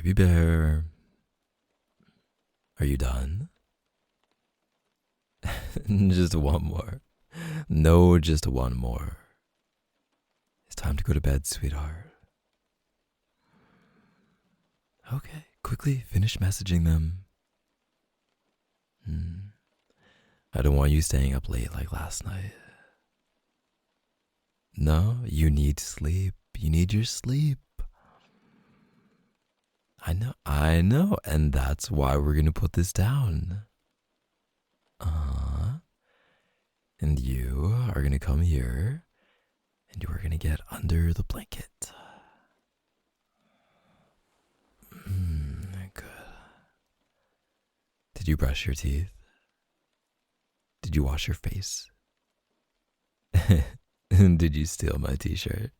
Baby bear, are you done? Just one more. No, just one more. It's time to go to bed, sweetheart. Okay, quickly finish messaging them. I don't want you staying up late like last night. No, you need sleep. You need your sleep. I know, and that's why we're gonna put this down. And you are gonna come here, and you are gonna get under the blanket. Good. Did you brush your teeth? Did you wash your face? Did you steal my t-shirt?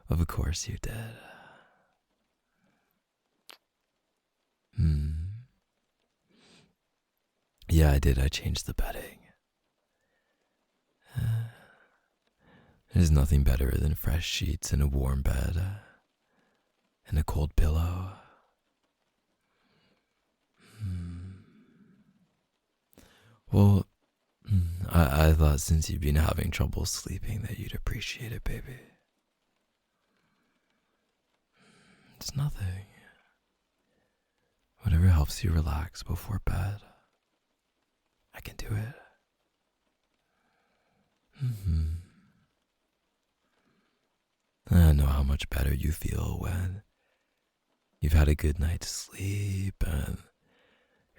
Of course you did. Yeah, I did. I changed the bedding. There's nothing better than fresh sheets and a warm bed and a cold pillow. Well, I thought since you've been having trouble sleeping that you'd appreciate it, baby. It's nothing. Whatever helps you relax before bed, I can do it. I know how much better you feel when you've had a good night's sleep and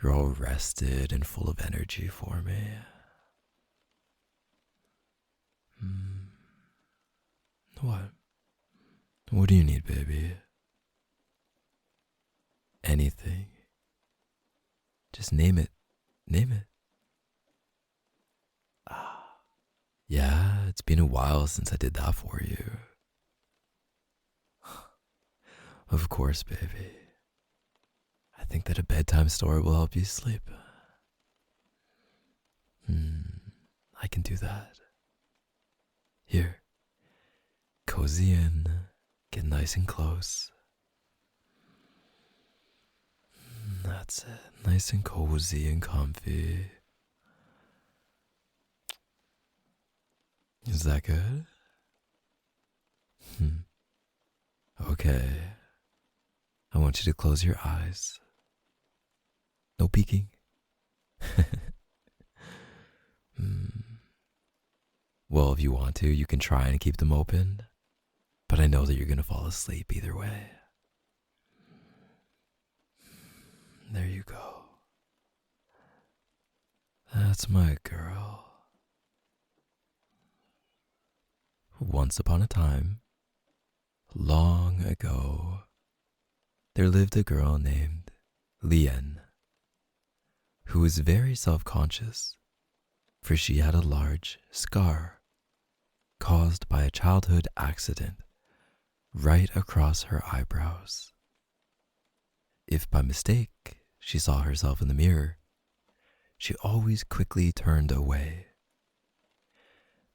you're all rested and full of energy for me. What? What do you need, baby? Anything. Just name it. Name it. Yeah, it's been a while since I did that for you. Of course, baby. I think that a bedtime story will help you sleep. I can do that. Here. Cozy in. Get nice and close. That's it. Nice and cozy and comfy. Is that good? Okay. I want you to close your eyes. No peeking. Well, if you want to, you can try and keep them open. But I know that you're going to fall asleep either way. There you go. That's my girl. Once upon a time, long ago, there lived a girl named Lien, who was very self-conscious, for she had a large scar caused by a childhood accident right across her eyebrows. If by mistake she saw herself in the mirror, she always quickly turned away.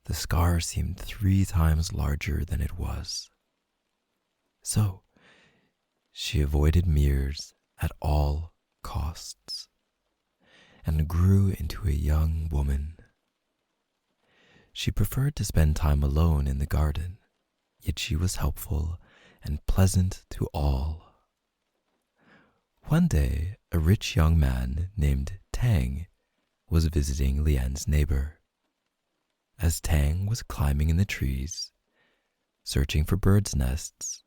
The scar seemed 3 times larger than it was. So, she avoided mirrors at all costs and grew into a young woman. She preferred to spend time alone in the garden, yet she was helpful and pleasant to all. One day, a rich young man named Tang was visiting Lian's neighbor. As Tang was climbing in the trees, searching for birds' nests,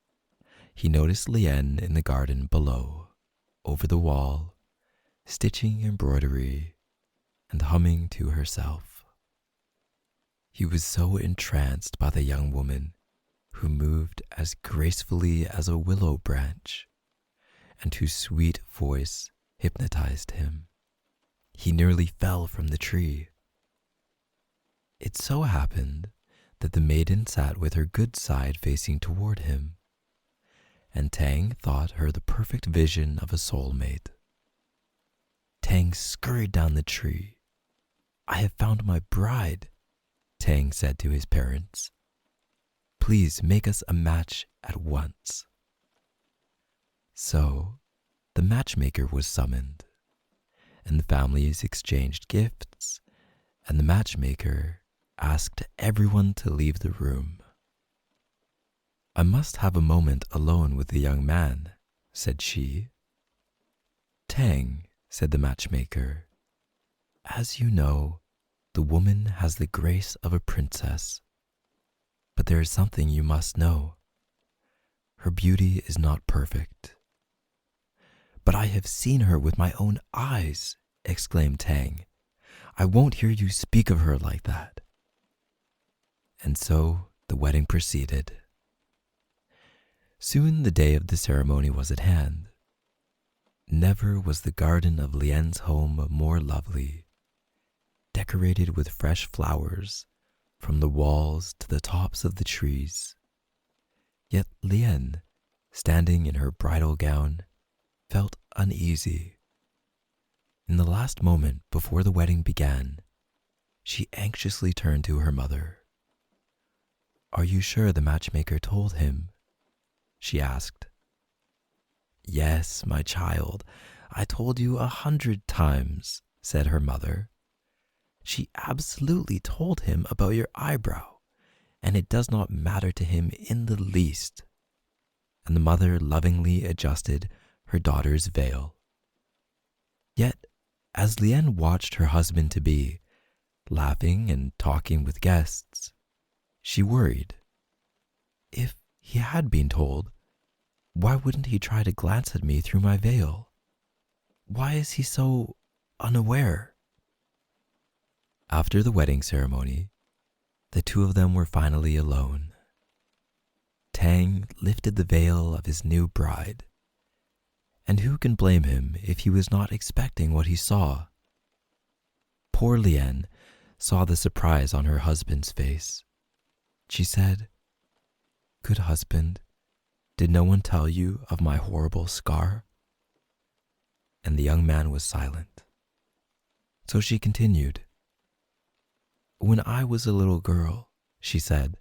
he noticed Lien in the garden below, over the wall, stitching embroidery and humming to herself. He was so entranced by the young woman, who moved as gracefully as a willow branch, and whose sweet voice hypnotized him. He nearly fell from the tree. It so happened that the maiden sat with her good side facing toward him, and Tang thought her the perfect vision of a soulmate. Tang scurried down the tree. "I have found my bride," Tang said to his parents. "Please make us a match at once." So the matchmaker was summoned, and the families exchanged gifts, and the matchmaker asked everyone to leave the room. "I must have a moment alone with the young man," said she. "Tang," said the matchmaker, "as you know, the woman has the grace of a princess. But there is something you must know. Her beauty is not perfect." "But I have seen her with my own eyes," exclaimed Tang. "I won't hear you speak of her like that." And so the wedding proceeded. Soon the day of the ceremony was at hand. Never was the garden of Lien's home more lovely, decorated with fresh flowers from the walls to the tops of the trees. Yet Lien, standing in her bridal gown, felt uneasy. In the last moment before the wedding began, she anxiously turned to her mother. "Are you sure the matchmaker told him?" she asked. "Yes, my child, I told you 100 times," said her mother. "She absolutely told him about your eyebrow, and it does not matter to him in the least." And the mother lovingly adjusted her daughter's veil. Yet, as Lien watched her husband-to-be, laughing and talking with guests, she worried. If he had been told, why wouldn't he try to glance at me through my veil? Why is he so unaware? After the wedding ceremony, the two of them were finally alone. Tang lifted the veil of his new bride, and who can blame him if he was not expecting what he saw? Poor Lien saw the surprise on her husband's face. She said, "Good husband, did no one tell you of my horrible scar?" And the young man was silent. So she continued, "When I was a little girl," she said,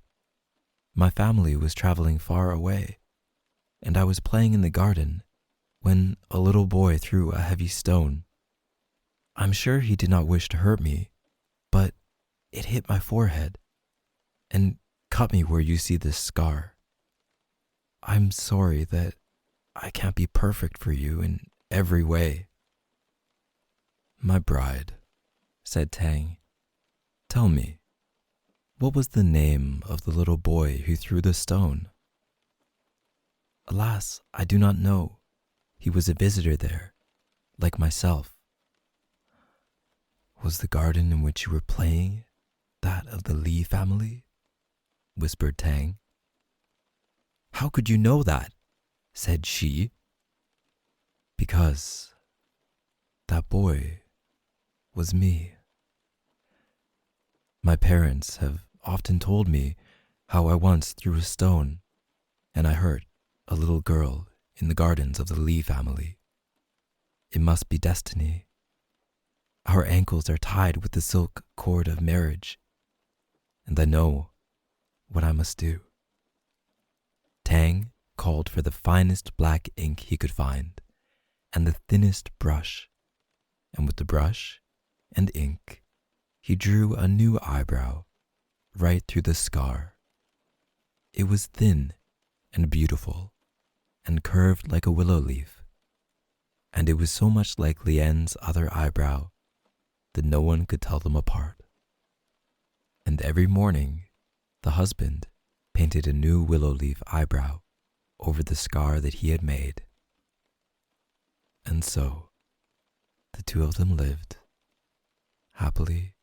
"my family was traveling far away, and I was playing in the garden when a little boy threw a heavy stone. I'm sure he did not wish to hurt me, but it hit my forehead and cut me where you see this scar. I'm sorry that I can't be perfect for you in every way." "My bride," said Tang, "tell me, what was the name of the little boy who threw the stone?" "Alas, I do not know. He was a visitor there, like myself." "Was the garden in which you were playing that of the Li family?" whispered Tang. "How could you know that?" said she. "Because that boy was me. My parents have often told me how I once threw a stone and I hurt a little girl in the gardens of the Li family. It must be destiny. Our ankles are tied with the silk cord of marriage, and I know what I must do." Tang called for the finest black ink he could find and the thinnest brush, and with the brush and ink, he drew a new eyebrow right through the scar. It was thin and beautiful and curved like a willow leaf, and it was so much like Lien's other eyebrow that no one could tell them apart. And every morning, the husband painted a new willow leaf eyebrow over the scar that he had made. And so, the two of them lived happily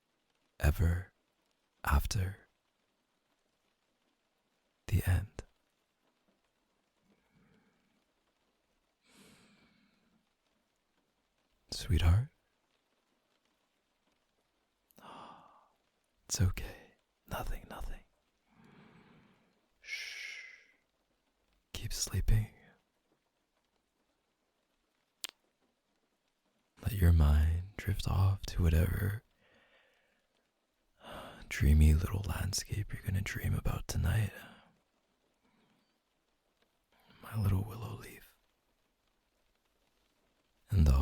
ever after. The end. Sweetheart? It's okay. Nothing. Shh. Keep sleeping. Let your mind drift off to whatever dreamy little landscape you're going to dream about tonight. My little willow leaf.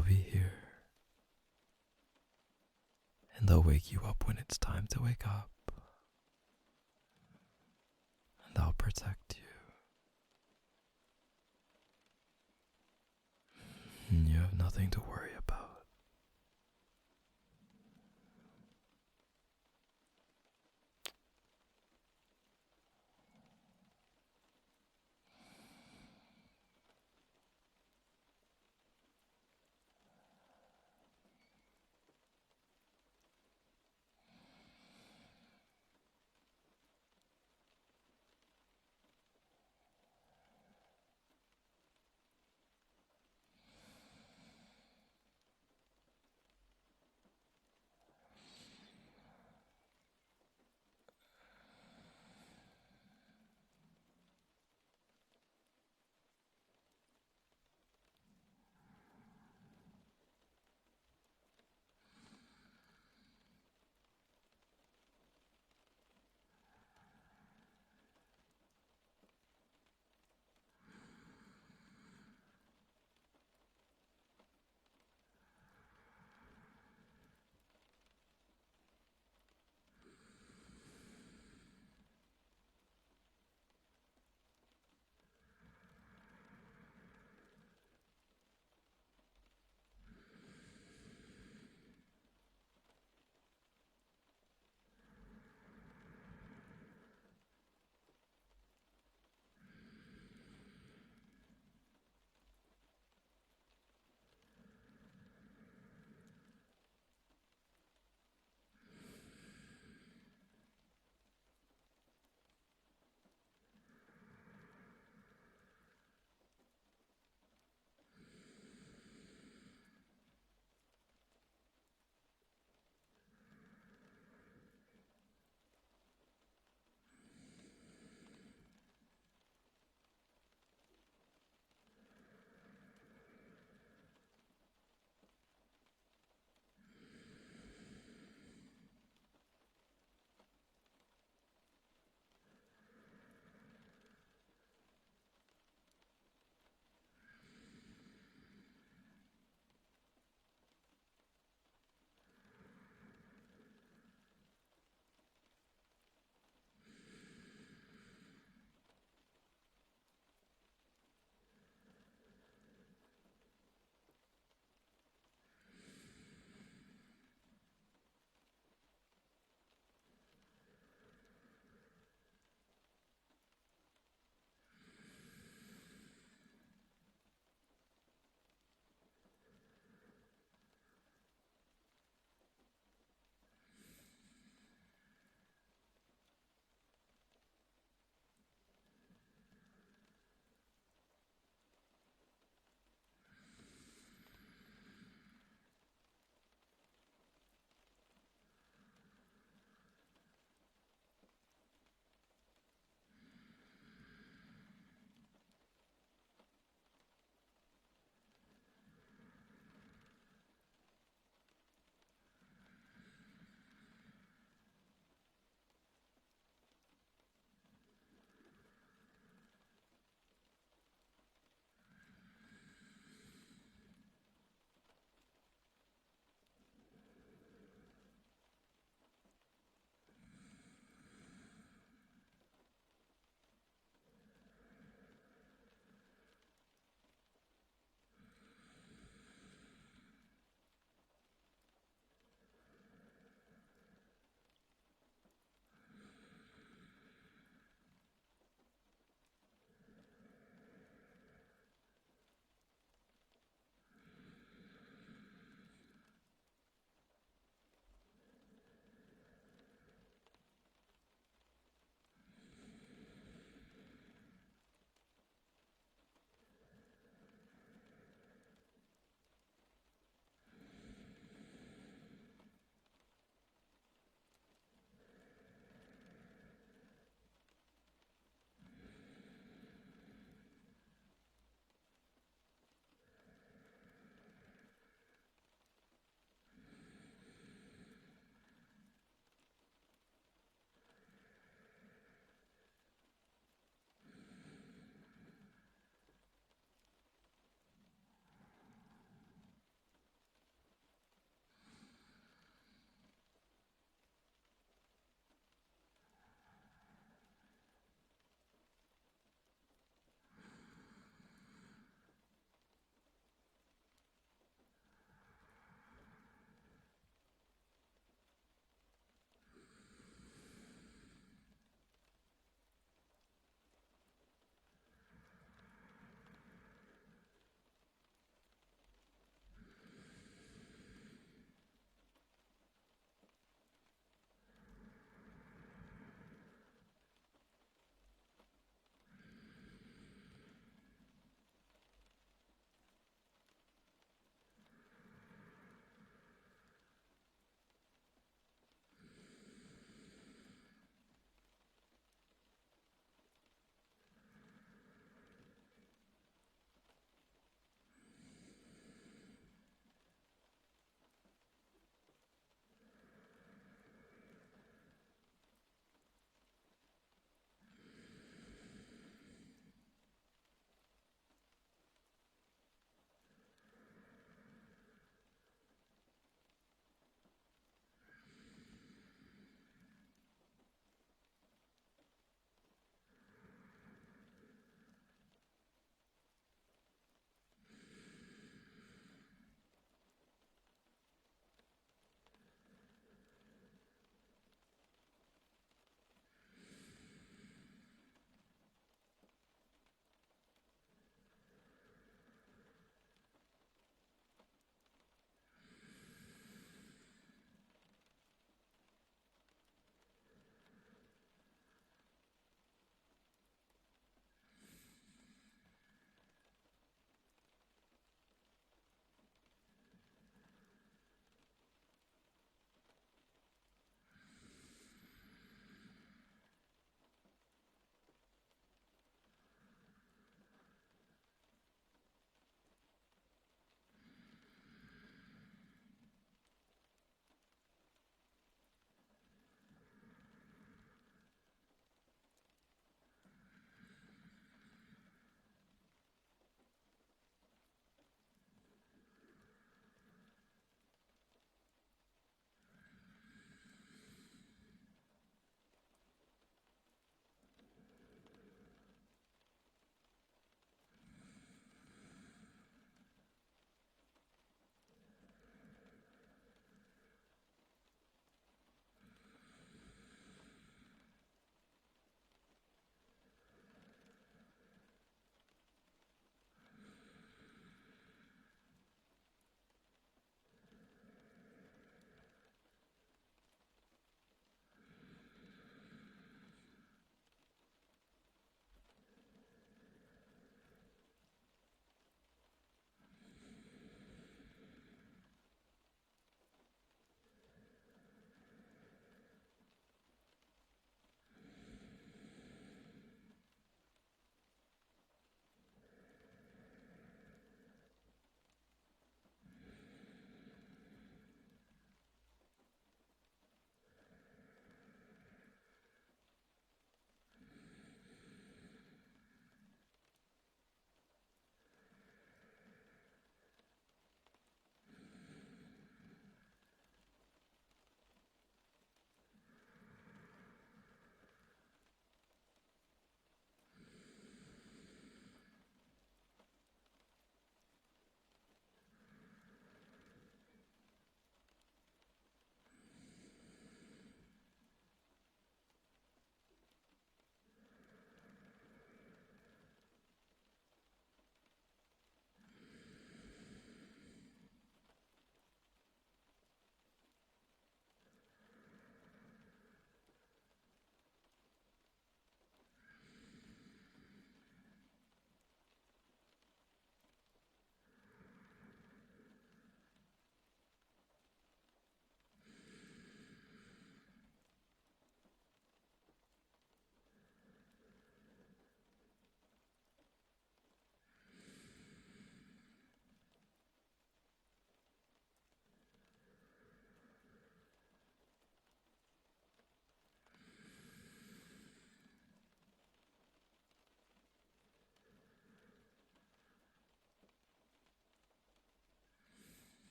I'll be here. And I'll wake you up when it's time to wake up. And I'll protect you. And you have nothing to worry about.